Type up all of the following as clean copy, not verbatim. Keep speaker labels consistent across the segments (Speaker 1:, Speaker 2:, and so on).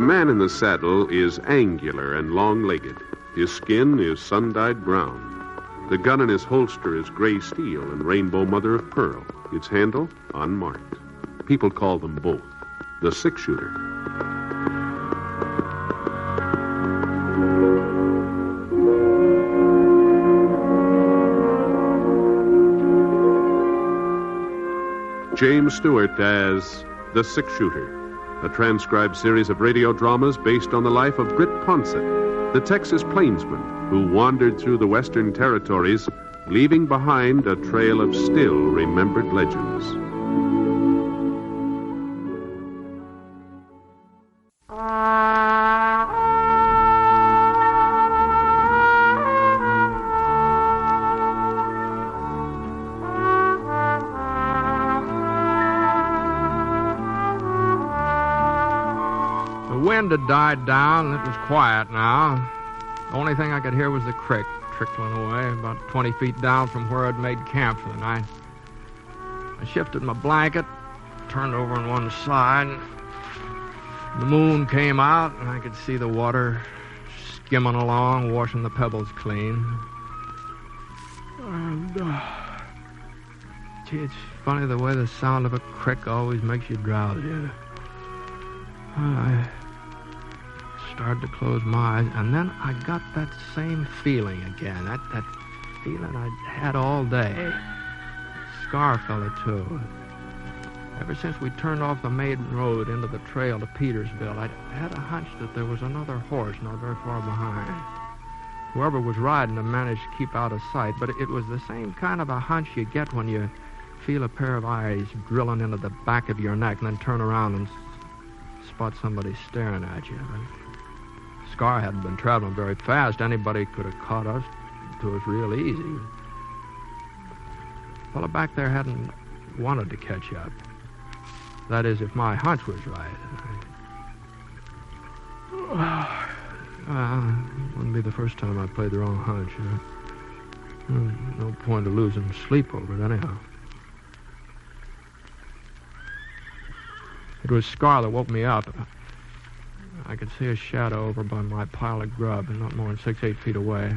Speaker 1: man in the saddle is angular and long-legged. His skin is sun-dyed brown. The gun in his holster is gray steel and rainbow mother of pearl. Its handle, unmarked. People call them both the six-shooter. James Stewart as the six-shooter, a transcribed series of radio dramas based on the life of Britt Ponsett, the Texas plainsman who wandered through the Western territories, leaving behind a trail of still-remembered legends.
Speaker 2: The wind had died down, and it was quiet now. The only thing I could hear was the creek trickling away about 20 feet down from where I'd made camp for the night. I shifted my blanket, turned over on one side. The moon came out, and I could see the water skimming along, washing the pebbles clean. And, gee, it's funny the way the sound of a creek always makes you drowsy. I started to close my eyes, and then I got that same feeling again, that feeling I'd had all day. Scar fella, too. Ever since we turned off the main road into the trail to Petersville, I'd had a hunch that there was another horse not very far behind. Whoever was riding him managed to keep out of sight, but it was the same kind of a hunch you get when you feel a pair of eyes drilling into the back of your neck and then turn around and spot somebody staring at you. Scar hadn't been traveling very fast. Anybody could have caught us to us real easy. The fellow back there hadn't wanted to catch up. That is, if my hunch was right. Wouldn't be the first time I played the wrong hunch. No point of losing sleep over it, anyhow. It was Scar that woke me up. I could see a shadow over by my pile of grub, not more than 6-8 feet away.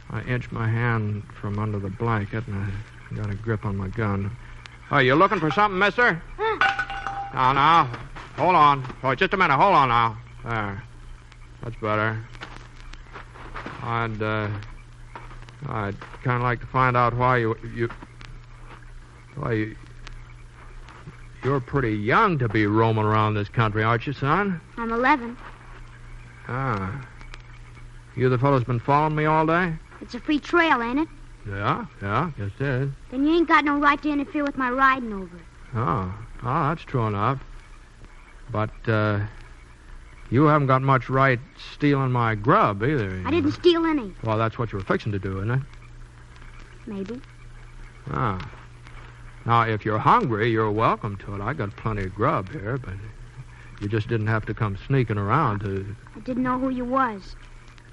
Speaker 2: I inched my hand from under the blanket, and I got a grip on my gun. Oh, you looking for something, mister? Now. Hold on. Oh, just a minute. Hold on now. There. That's better. I'd kind of like to find out why you're pretty young to be roaming around this country, aren't you, son?
Speaker 3: I'm 11.
Speaker 2: Ah. You the fellow's been following me all day?
Speaker 3: It's a free trail, ain't it?
Speaker 2: Yeah, guess it is.
Speaker 3: Then you ain't got no right to interfere with my riding over it.
Speaker 2: Oh, that's true enough. But, you haven't got much right stealing my grub, either.
Speaker 3: I didn't steal any.
Speaker 2: Well, that's what you were fixing to do, isn't it?
Speaker 3: Maybe.
Speaker 2: Ah. Now, if you're hungry, you're welcome to it. I got plenty of grub here, but you just didn't have to come sneaking around to...
Speaker 3: I didn't know who you was.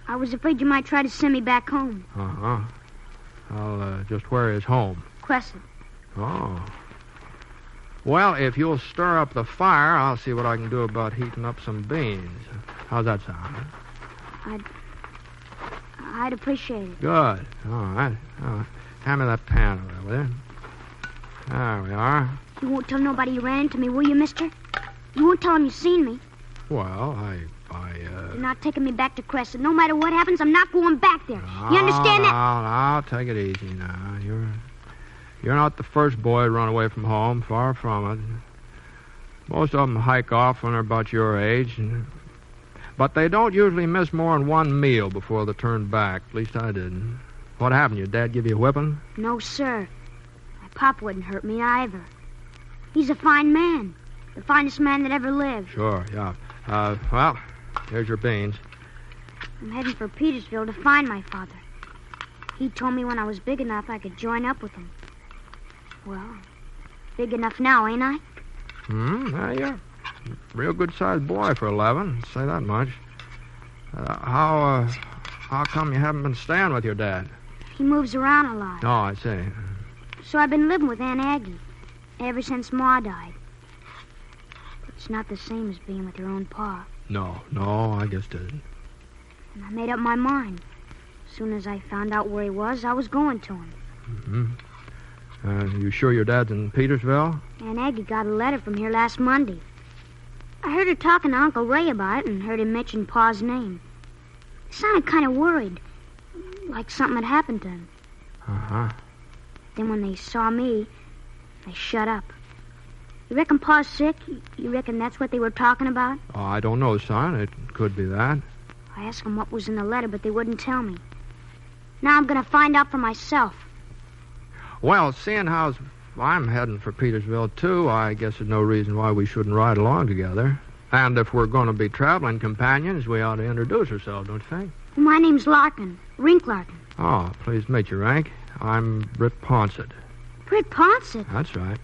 Speaker 3: I was afraid you might try to send me back home.
Speaker 2: Uh-huh. Well, just where is home?
Speaker 3: Crescent.
Speaker 2: Oh. Well, if you'll stir up the fire, I'll see what I can do about heating up some beans. How's that sound?
Speaker 3: I'd appreciate it.
Speaker 2: Good. All right. Hand me that pan over there, will you? There we are.
Speaker 3: You won't tell nobody you ran into me, will you, mister? You won't tell them you seen me.
Speaker 2: Well,
Speaker 3: You're not taking me back to Crescent. No matter what happens, I'm not going back there. You understand that?
Speaker 2: No, take it easy now. You're not the first boy to run away from home. Far from it. Most of them hike off when they're about your age. But they don't usually miss more than one meal before they turn back. At least I didn't. What happened? Your dad give you a whipping?
Speaker 3: No, sir. My pop wouldn't hurt me either. He's a fine man. The finest man that ever lived.
Speaker 2: Sure, yeah. Well, here's your beans.
Speaker 3: I'm heading for Petersville to find my father. He told me when I was big enough I could join up with him. Well, big enough now, ain't I?
Speaker 2: Yeah, you're a real good-sized boy for 11, say that much. How come you haven't been staying with your dad?
Speaker 3: He moves around a lot.
Speaker 2: Oh, I see.
Speaker 3: So I've been living with Aunt Aggie ever since Ma died. But it's not the same as being with your own pa.
Speaker 2: No, I just didn't.
Speaker 3: And I made up my mind. As soon as I found out where he was, I was going to him.
Speaker 2: Mm-hmm. You sure your dad's in Petersville?
Speaker 3: Aunt Aggie got a letter from here last Monday. I heard her talking to Uncle Ray about it and heard him mention Pa's name. He sounded kind of worried, like something had happened to him.
Speaker 2: Uh-huh.
Speaker 3: Then when they saw me, they shut up. You reckon Pa's sick? You reckon that's what they were talking about?
Speaker 2: Oh, I don't know, son. It could be that.
Speaker 3: I asked them what was in the letter, but they wouldn't tell me. Now I'm going to find out for myself.
Speaker 2: Well, seeing how I'm heading for Petersville, too, I guess there's no reason why we shouldn't ride along together. And if we're going to be traveling companions, we ought to introduce ourselves, don't you think?
Speaker 3: Well, my name's Larkin, Rink Larkin.
Speaker 2: Oh, pleased to meet you, Rank. I'm Britt Ponsett.
Speaker 3: Britt Ponsett?
Speaker 2: That's right.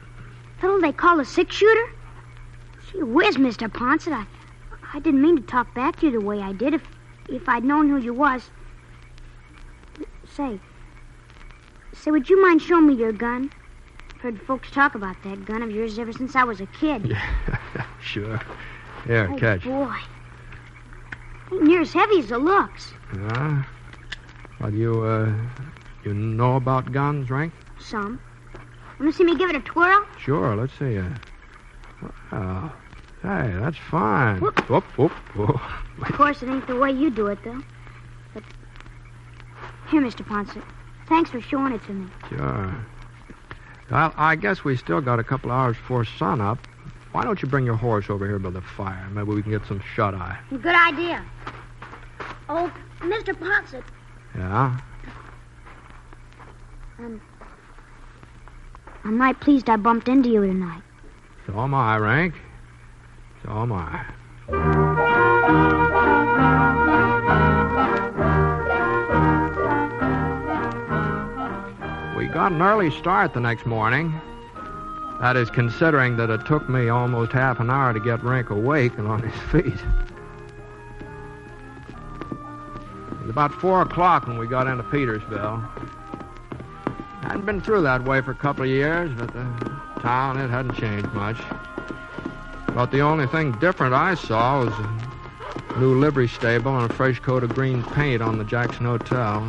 Speaker 3: Fellow they call a six-shooter? Gee whiz, Mr. Ponsett, I didn't mean to talk back to you the way I did. If I'd known who you was... Say, would you mind showing me your gun? I've heard folks talk about that gun of yours ever since I was a kid.
Speaker 2: Yeah, sure. Here,
Speaker 3: oh,
Speaker 2: catch.
Speaker 3: Boy. Ain't near as heavy as it looks.
Speaker 2: Yeah? Well, you know about guns, Rank?
Speaker 3: Some. Want to see me give it a twirl?
Speaker 2: Sure, let's see. Hey, that's fine.
Speaker 3: Whoop.
Speaker 2: Whoop, whoop, whoop.
Speaker 3: Of course, it ain't the way you do it, though. But here, Mr. Ponsett. Thanks for showing it to me.
Speaker 2: Sure. Well, I guess we still got a couple hours before sunup. Why don't you bring your horse over here by the fire? Maybe we can get some shut-eye.
Speaker 3: Good idea. Oh, Mr. Ponsett.
Speaker 2: Yeah?
Speaker 3: I'm right pleased I bumped into you tonight.
Speaker 2: So am I, Rank. So am I. We got an early start the next morning. That is, considering that it took me almost half an hour to get Rink awake and on his feet. It was about 4 o'clock when we got into Petersville. I hadn't been through that way for a couple of years, but the town, it hadn't changed much. About the only thing different I saw was a new livery stable and a fresh coat of green paint on the Jackson Hotel.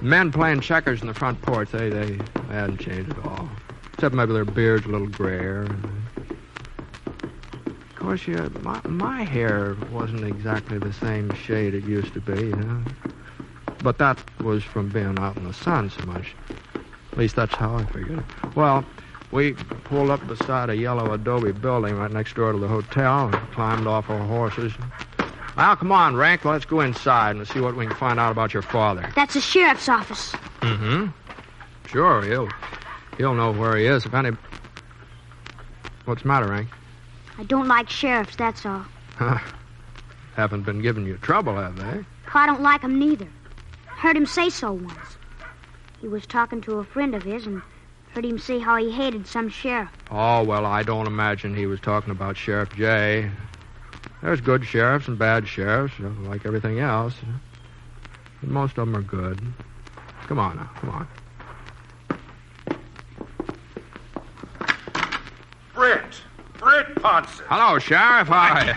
Speaker 2: Men playing checkers in the front porch, they hadn't changed at all. Except maybe their beards a little grayer. Of course, my hair wasn't exactly the same shade it used to be, you know. But that was from being out in the sun so much. At least that's how I figured it. Well, we pulled up beside a yellow adobe building right next door to the hotel and climbed off our horses. Now, come on, Rank, let's go inside and see what we can find out about your father.
Speaker 3: That's the sheriff's office.
Speaker 2: Mm-hmm. Sure, he'll know where he is if any... What's the matter, Rank?
Speaker 3: I don't like sheriffs, that's all.
Speaker 2: Haven't been giving you trouble, have they?
Speaker 3: Pa don't like him neither. Heard him say so once. He was talking to a friend of his and heard him say how he hated some sheriff.
Speaker 2: Oh, well, I don't imagine he was talking about Sheriff J. There's good sheriffs and bad sheriffs, like everything else. But most of them are good. Come on now, come on.
Speaker 4: Britt Ponsett.
Speaker 2: Hello, Sheriff. Hi.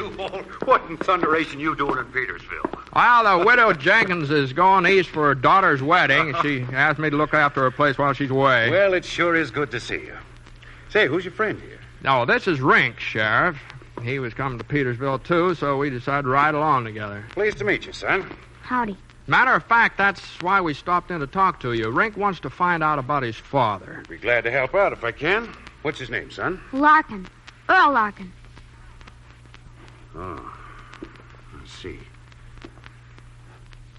Speaker 4: What in thunderation you doing in Petersville?
Speaker 2: Well, the widow Jenkins is going east for her daughter's wedding. She asked me to look after her place while she's away.
Speaker 4: Well, it sure is good to see you. Say, who's your friend here?
Speaker 2: No, this is Rink, Sheriff. He was coming to Petersville, too, so we decided to ride along together.
Speaker 4: Pleased to meet you, son.
Speaker 3: Howdy.
Speaker 2: Matter of fact, that's why we stopped in to talk to you. Rink wants to find out about his father.
Speaker 4: Be glad to help out if I can. What's his name, son?
Speaker 3: Larkin. Earl Larkin.
Speaker 4: Oh, I see.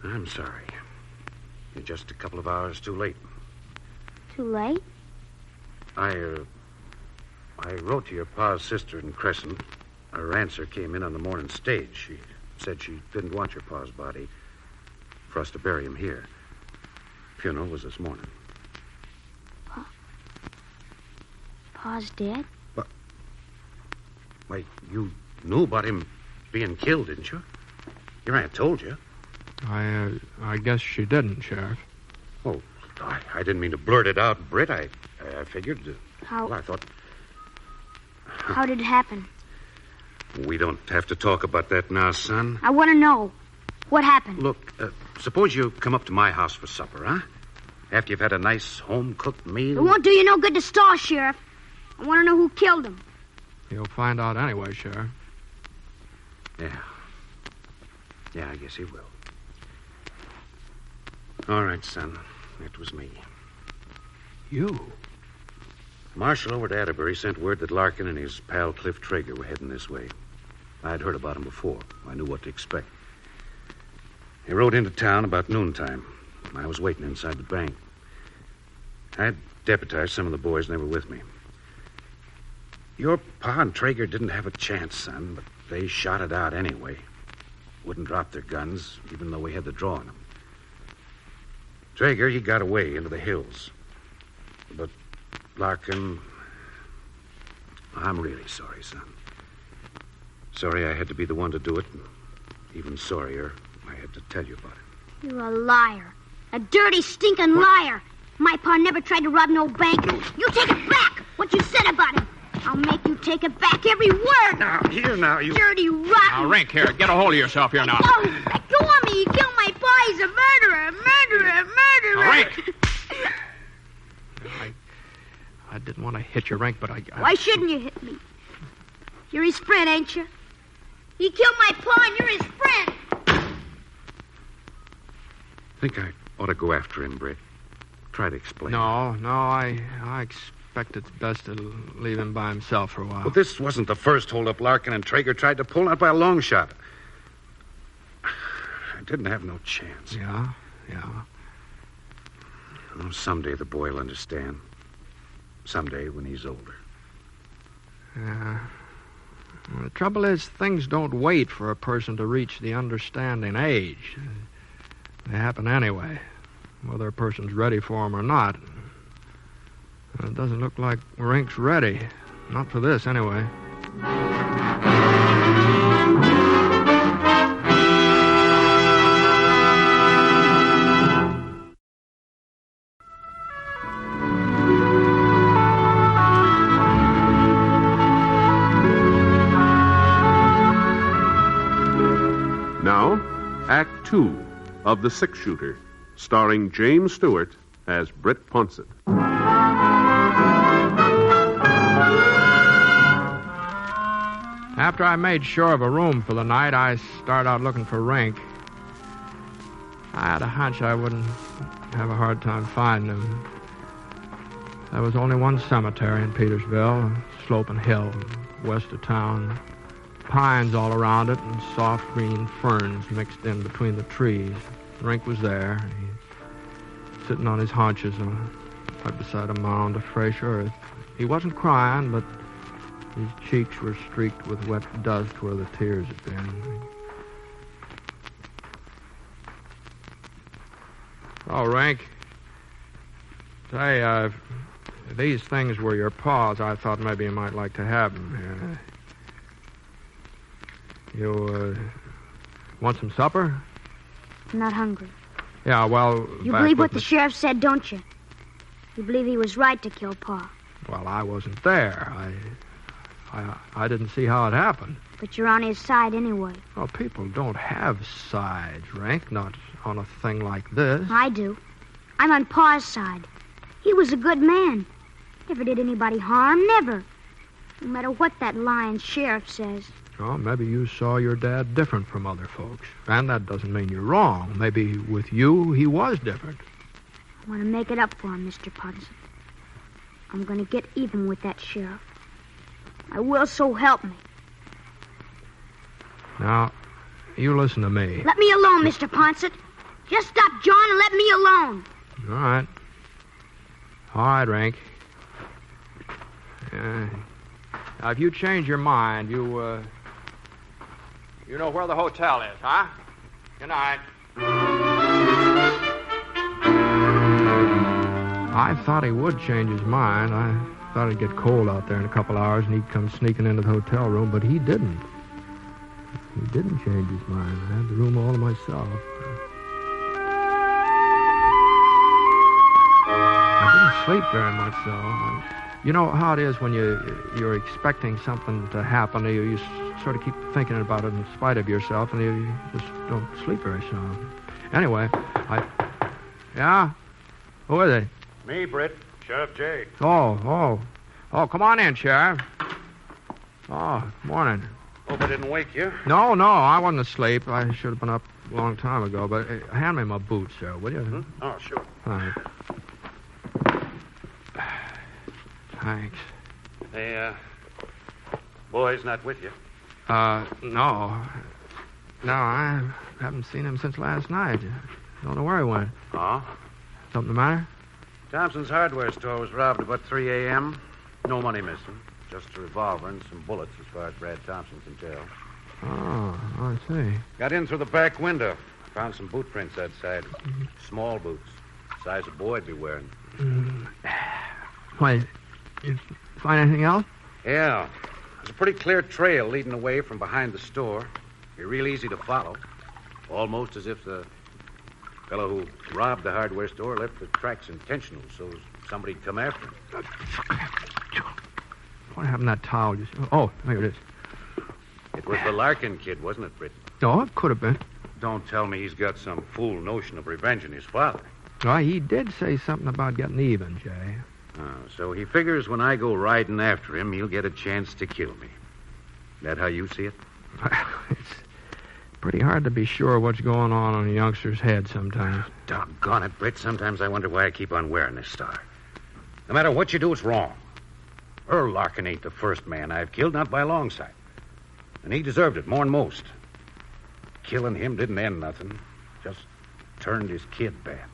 Speaker 4: I'm sorry. You're just a couple of hours too late.
Speaker 3: Too late?
Speaker 4: I wrote to your pa's sister in Crescent. Her answer came in on the morning stage. She said she didn't want your pa's body for us to bury him here. Funeral was this morning.
Speaker 3: Pa's dead?
Speaker 4: Wait, you knew about him being killed, didn't you? Your aunt told you.
Speaker 2: I guess she didn't, Sheriff.
Speaker 4: Oh, I didn't mean to blurt it out, Britt. I figured...
Speaker 3: How...
Speaker 4: Well, I thought...
Speaker 3: How did it happen?
Speaker 4: We don't have to talk about that now, son.
Speaker 3: I want to know. What happened?
Speaker 4: Look, suppose you come up to my house for supper, huh? After you've had a nice home-cooked meal.
Speaker 3: It won't do you no good to stall, Sheriff. I want to know who killed him.
Speaker 2: You'll find out anyway, Sheriff.
Speaker 4: Yeah. Yeah, I guess he will. All right, son. It was me.
Speaker 2: You?
Speaker 4: Marshal over at Atterbury sent word that Larkin and his pal Cliff Traeger were heading this way. I had heard about him before. I knew what to expect. He rode into town about noontime. I was waiting inside the bank. I had deputized some of the boys, and they were with me. Your pa and Traeger didn't have a chance, son, but they shot it out anyway. Wouldn't drop their guns, even though we had the draw on them. Traeger, he got away into the hills. But Larkin, I'm really sorry, son. Sorry I had to be the one to do it, and even sorrier I had to tell you about it.
Speaker 3: You're a liar. A dirty, stinking liar. My pa never tried to rob no bank. You take it back, what you said about him. I'll make you take it back, every word.
Speaker 4: Now, you...
Speaker 3: Dirty, rotten...
Speaker 2: Now, Rink, here, get a hold of yourself here now.
Speaker 3: No, let go of me. You killed my pa. He's a murderer.
Speaker 2: Now, Rink! I didn't want to hit you, Rink, but I...
Speaker 3: Why shouldn't you hit me? You're his friend, ain't you? He killed my pa, and you're his friend.
Speaker 4: I think I ought to go after him, Britt. Try to explain.
Speaker 2: No, I expect it's best to leave him by himself for a while.
Speaker 4: Well, this wasn't the first holdup Larkin and Traeger tried to pull, not by a long shot. I didn't have no chance.
Speaker 2: Yeah.
Speaker 4: Oh, someday the boy will understand. Someday when he's older.
Speaker 2: Yeah. Well, the trouble is, things don't wait for a person to reach the understanding age. They happen anyway, whether a person's ready for them or not. It doesn't look like Rink's ready. Not for this, anyway.
Speaker 1: Now, Act 2 of The Six-Shooter, starring James Stewart as Britt Ponsett.
Speaker 2: After I made sure of a room for the night, I started out looking for Rink. I had a hunch I wouldn't have a hard time finding him. There was only one cemetery in Petersville, a sloping hill west of town. Pines all around it and soft green ferns mixed in between the trees. Rink was there. He's sitting on his haunches right beside a mound of fresh earth. He wasn't crying, but his cheeks were streaked with wet dust where the tears had been. Oh, Rink. Say, if these things were your paws, I thought maybe you might like to have them. You, want some supper?
Speaker 3: I'm not hungry.
Speaker 2: Yeah, well...
Speaker 3: You believe what the sheriff said, don't you? You believe he was right to kill Pa?
Speaker 2: Well, I wasn't there. I didn't see how it happened.
Speaker 3: But you're on his side anyway.
Speaker 2: Well, people don't have sides, Rink, not on a thing like this.
Speaker 3: I do. I'm on Pa's side. He was a good man. Never did anybody harm, never. No matter what that lying sheriff says.
Speaker 2: Well, maybe you saw your dad different from other folks. And that doesn't mean you're wrong. Maybe with you, he was different.
Speaker 3: I want to make it up for him, Mr. Ponsett. I'm going to get even with that sheriff. I will, so help me.
Speaker 2: Now, you listen to me.
Speaker 3: Let me alone, Mr. Ponsett. Just stop John and let me alone.
Speaker 2: All right. All right, Rink. Now, if you change your mind, you know where the hotel is, huh? Good night. I thought he would change his mind. I thought it'd get cold out there in a couple hours and he'd come sneaking into the hotel room, but he didn't. He didn't change his mind. I had the room all to myself. I didn't sleep very much, though. You know how it is when you're expecting something to happen. You sort of keep thinking about it in spite of yourself, and you just don't sleep very sound. Anyway, Yeah? Who is it?
Speaker 4: Me, Britt. Sheriff Jay.
Speaker 2: Oh, come on in, Sheriff. Oh, morning.
Speaker 4: Hope I didn't wake you.
Speaker 2: No, I wasn't asleep. I should have been up a long time ago, but hand me my boots, sir, will you?
Speaker 4: Hmm? Oh, sure.
Speaker 2: Thanks. Thanks.
Speaker 4: Hey, boy's not with you.
Speaker 2: No. No, I haven't seen him since last night. Don't know where he went.
Speaker 4: Oh?
Speaker 2: Something the matter?
Speaker 4: Thompson's hardware store was robbed about 3 a.m. No money missing. Just a revolver and some bullets as far as Brad Thompson can tell.
Speaker 2: Oh, I see.
Speaker 4: Got in through the back window. Found some boot prints outside. Small boots. Size a boy'd be wearing.
Speaker 2: Wait, you find anything else?
Speaker 4: Yeah. There's a pretty clear trail leading away from behind the store. Be real easy to follow. Almost as if the fellow who robbed the hardware store left the tracks intentional, so somebody'd come after him.
Speaker 2: What happened to that towel? Oh, here it is.
Speaker 4: It was the Larkin kid, wasn't it, Britt?
Speaker 2: Oh, it could have been.
Speaker 4: Don't tell me he's got some fool notion of revenging his father.
Speaker 2: Oh, he did say something about getting even, Jay.
Speaker 4: So he figures when I go riding after him, he'll get a chance to kill me. That how you see it?
Speaker 2: It's pretty hard to be sure what's going on a youngster's head sometimes.
Speaker 4: Doggone it, Britt. Sometimes I wonder why I keep on wearing this star. No matter what you do, it's wrong. Earl Larkin ain't the first man I've killed, not by a long sight. And he deserved it more than most. Killing him didn't end nothing. Just turned his kid bad.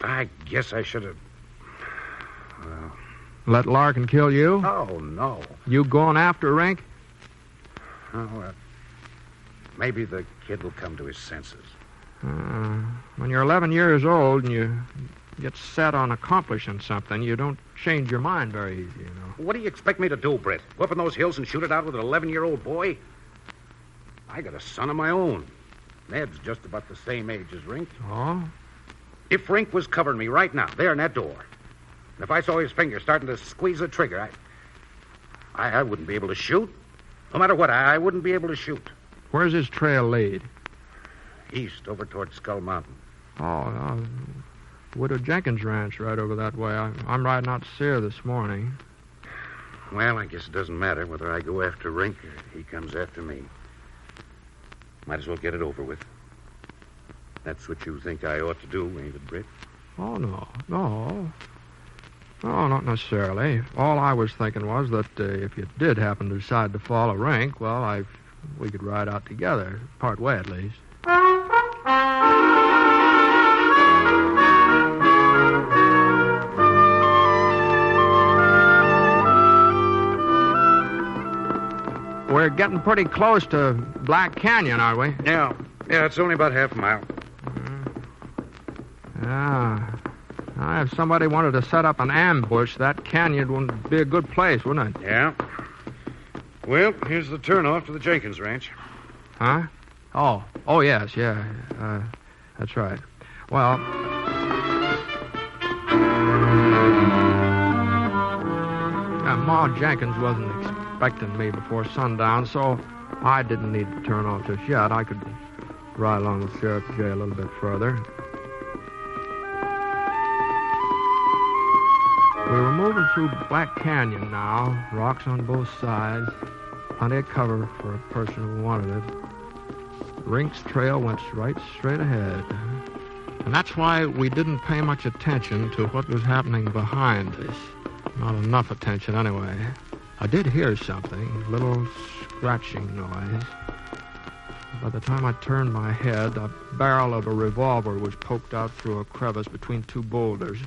Speaker 4: I guess I should have... Well...
Speaker 2: Let Larkin kill you?
Speaker 4: Oh, no.
Speaker 2: You going after Rink?
Speaker 4: Oh, maybe the kid will come to his senses.
Speaker 2: When you're 11 years old and you get set on accomplishing something, you don't change your mind very easy, you know.
Speaker 4: What do you expect me to do, Britt? Go up in those hills and shoot it out with an 11-year-old boy? I got a son of my own. Ned's just about the same age as Rink.
Speaker 2: Oh?
Speaker 4: If Rink was covering me right now, there in that door, and if I saw his finger starting to squeeze the trigger, I wouldn't be able to shoot. No matter what, I wouldn't be able to shoot.
Speaker 2: Where's his trail lead?
Speaker 4: East, over toward Skull Mountain.
Speaker 2: Oh, Widow Jenkins' ranch right over that way. I'm riding out to see her this morning.
Speaker 4: Well, I guess it doesn't matter whether I go after Rink or he comes after me. Might as well get it over with. That's what you think I ought to do, ain't it, Britt?
Speaker 2: Oh, no. No, not necessarily. All I was thinking was that if you did happen to decide to follow Rink, well, we could ride out together, part way at least. We're getting pretty close to Black Canyon, aren't we?
Speaker 4: Yeah, it's only about half a mile.
Speaker 2: Yeah. Now, if somebody wanted to set up an ambush, that canyon wouldn't be a good place, wouldn't it?
Speaker 4: Yeah. Well, here's the turnoff to the Jenkins ranch.
Speaker 2: Huh? Oh, yes, yeah. That's right. Well... Ma Jenkins wasn't expecting me before sundown, so I didn't need to turn off just yet. I could ride along with Sheriff Jay a little bit further. We were moving through Black Canyon now, rocks on both sides, plenty of cover for a person who wanted it. Rink's trail went right straight ahead. And that's why we didn't pay much attention to what was happening behind us. Not enough attention, anyway. I did hear something, a little scratching noise. By the time I turned my head, the barrel of a revolver was poked out through a crevice between two boulders.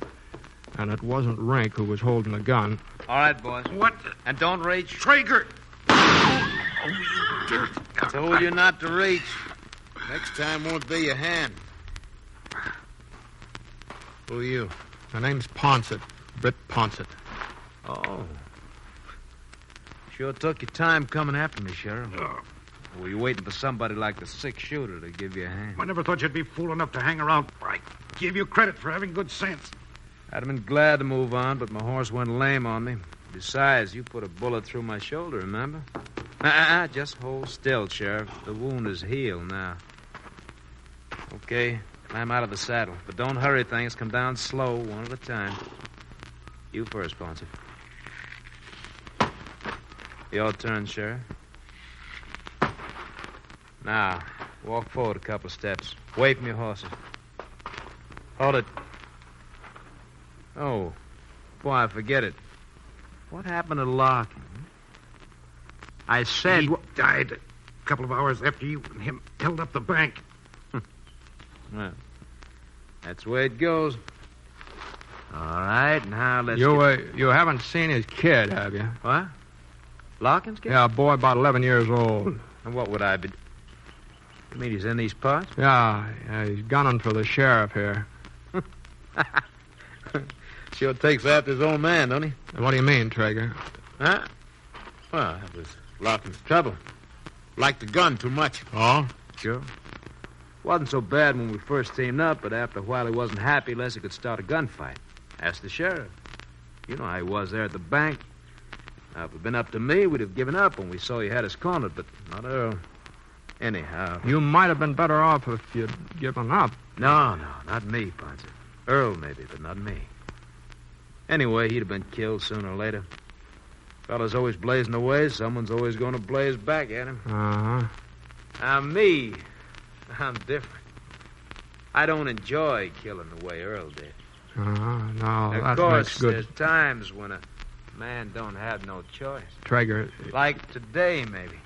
Speaker 2: And it wasn't Rink who was holding the gun.
Speaker 5: All right, boys.
Speaker 4: What?
Speaker 5: And don't reach.
Speaker 4: Traeger! Oh, you dirt.
Speaker 5: Told you not to reach. Next time won't be your hand. Who are you?
Speaker 2: My name's Ponsett. Britt Ponsett.
Speaker 5: Oh. Sure took your time coming after me, Sheriff. Were you waiting for somebody like the 6-shooter to give you a hand?
Speaker 4: I never thought you'd be fool enough to hang around. I give you credit for having good sense.
Speaker 5: I'd have been glad to move on, but my horse went lame on me. Besides, you put a bullet through my shoulder, remember? Just hold still, Sheriff. The wound is healed now. Okay, climb out of the saddle. But don't hurry things. Come down slow, one at a time. You first, Ponce. Your turn, Sheriff. Now, walk forward a couple of steps. Wait from your horses. Hold it. Oh, boy, I forget it. What happened to Larkin? I said...
Speaker 4: He died a couple of hours after you and him held up the bank.
Speaker 5: Well, that's the way it goes. All right, now let's...
Speaker 2: You haven't seen his kid, have you?
Speaker 5: What? Larkin's kid?
Speaker 2: Yeah, a boy about 11 years old.
Speaker 5: And what would I be... You mean he's in these parts?
Speaker 2: Yeah, he's gunning for the sheriff here.
Speaker 5: Sure takes after his own man, don't he?
Speaker 2: What do you mean, Traeger?
Speaker 5: Huh? Well, that was Larkin's trouble. Liked the gun too much.
Speaker 2: Oh?
Speaker 5: Sure. Wasn't so bad when we first teamed up, but after a while he wasn't happy unless he could start a gunfight. Ask the sheriff. You know how he was there at the bank. Now, if it had been up to me, we'd have given up when we saw he had us cornered, but not Earl. Anyhow.
Speaker 2: You might have been better off if you'd given up.
Speaker 5: No, not me, Ponce. Earl, maybe, but not me. Anyway, he'd have been killed sooner or later. Fella's always blazing away. Someone's always going to blaze back at him.
Speaker 2: Uh-huh.
Speaker 5: Now, me, I'm different. I don't enjoy killing the way Earl did.
Speaker 2: Uh-huh. No,
Speaker 5: of
Speaker 2: that
Speaker 5: course,
Speaker 2: makes good...
Speaker 5: there's times when a man don't have no choice.
Speaker 2: Traeger...
Speaker 5: Like today, maybe.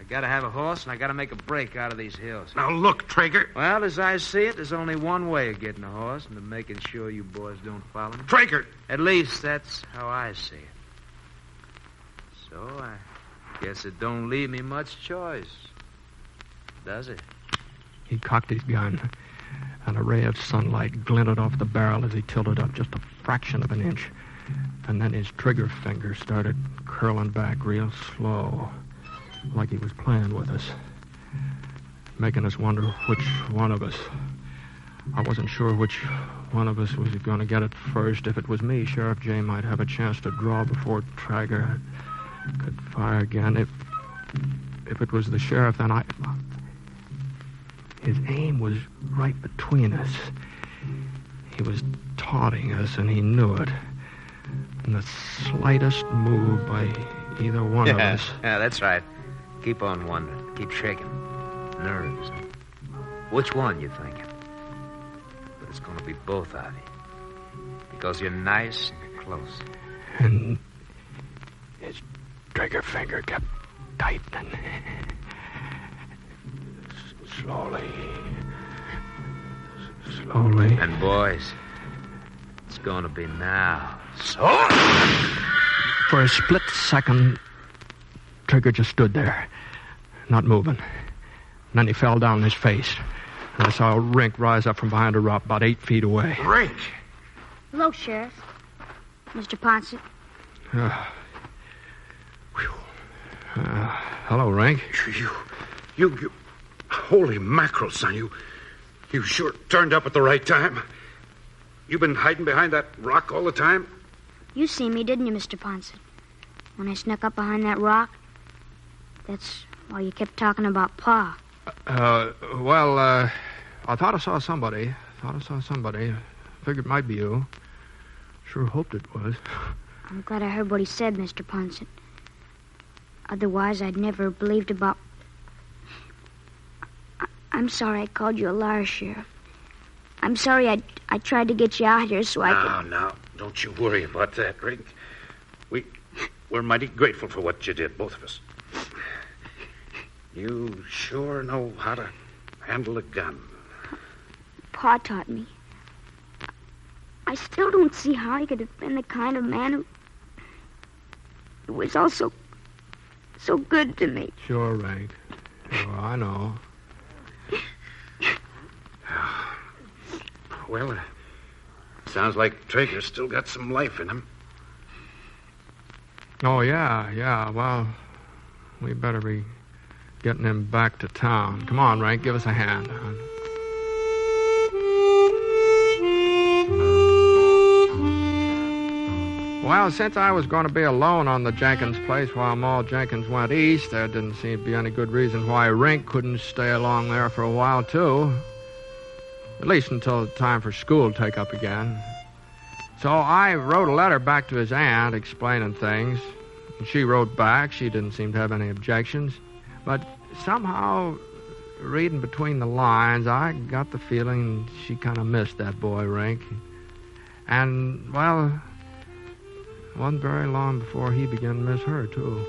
Speaker 5: I gotta have a horse, and I gotta make a break out of these hills.
Speaker 4: Now, look, Traeger.
Speaker 5: Well, as I see it, there's only one way of getting a horse, and of making sure you boys don't follow me.
Speaker 4: Traeger!
Speaker 5: At least that's how I see it. So I guess it don't leave me much choice, does it?
Speaker 2: He cocked his gun, and a ray of sunlight glinted off the barrel as he tilted up just a fraction of an inch. And then his trigger finger started curling back real slow, like he was playing with us, making us wonder which one of us. I wasn't sure which one of us was going to get it first. If it was me, Sheriff J might have a chance to draw before Traeger could fire again. If it was the sheriff, then his aim was right between us. He was taunting us, and he knew it. And the slightest move by either one of us...
Speaker 5: Yeah, that's right. Keep on wondering. Keep shaking. Nerves. Which one you thinking? But it's going to be both of you. Because you're nice and you're close.
Speaker 2: And his trigger finger kept tightening. Slowly.
Speaker 5: And boys, it's going to be now. So...
Speaker 2: For a split second, Trigger just stood there, not moving. And then he fell down on his face. And I saw Rink rise up from behind a rock about 8 feet away.
Speaker 4: Rink!
Speaker 3: Hello, Sheriff. Mr. Ponce.
Speaker 2: Hello, Rink.
Speaker 4: You... Holy mackerel, son. You sure turned up at the right time. You been hiding behind that rock all the time?
Speaker 3: You see me, didn't you, Mr. Ponce? When I snuck up behind that rock? That's why you kept talking about Pa.
Speaker 2: I thought I saw somebody. Figured it might be you. Sure hoped it was.
Speaker 3: I'm glad I heard what he said, Mr. Ponce. Otherwise, I'd never believed about... I'm sorry I called you a liar, Sheriff. I'm sorry I tried to get you out here so I could...
Speaker 4: No, don't you worry about that, Rink. We're mighty grateful for what you did, both of us. You sure know how to handle a gun.
Speaker 3: Pa taught me. I still don't see how he could have been the kind of man who was also so good to me.
Speaker 2: Sure, Rink. Sure, I know.
Speaker 4: Well, sounds like Traeger's still got some life in him.
Speaker 2: Oh, yeah. Well, we better be getting him back to town. Come on, Rink, give us a hand. since I was going to be alone on the Jenkins place while Ma Jenkins went east, there didn't seem to be any good reason why Rink couldn't stay along there for a while, too. At least until the time for school to take up again. So I wrote a letter back to his aunt explaining things. And she wrote back. She didn't seem to have any objections. But somehow, reading between the lines, I got the feeling she kind of missed that boy, Rink. And, well, it wasn't very long before he began to miss her, too.